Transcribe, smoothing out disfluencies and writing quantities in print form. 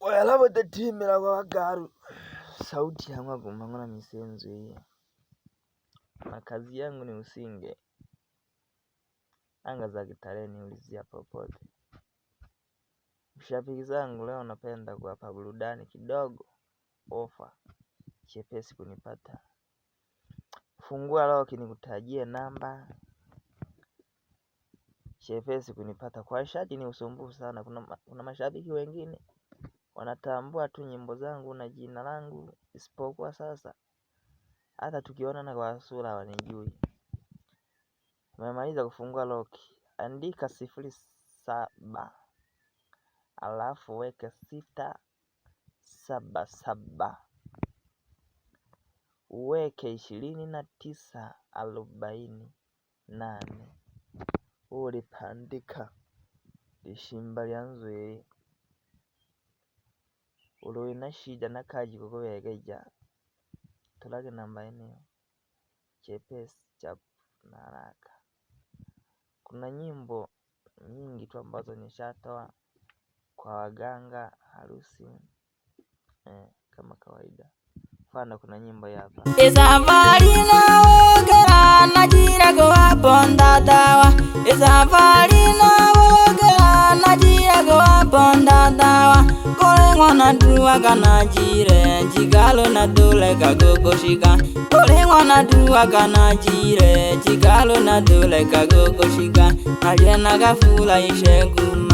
Oyalabo tetimira kwa wagaru. Sauti yangu kumangona misenzo hii. Makazi yangu ni usinge. Anga za Kitareni ulizia popote. Mshabiki zangu leo napenda kuwapa burudani kidogo. Ofa. Chepesi kunipata. Fungua leo nikutajie namba. Chepesi kunipata. Kwa shati ni usumbufu sana. Kuna mashabiki wengine wanatambua tu nyimbo zangu na jina langu. Isipokuwa sasa. Hata tukionana kwa sura hawanijui. Umemaliza kufungua loki. Andika 07 alafu weke 677 uweke 2948 ulipandika lishimba lyanzwe uloina shida na kaji kukuwegeja tulage namba eneo chepesi chapu na haraka. Kuna nyimbo nyingi tu ambazo nishatoa kwa waganga harusi kama kawaida. Mfano kuna nyimbo hapa. Isafari na wogera najira kwa ponda dawa. Isafari na wogera najira kwa ponda dawa. Kole ngwana duwa kana jire jigalo na dole kagogoshika. Kole ngwana duwa kana jire jigalo na dole kagogoshika. Aliena gafula isheguma.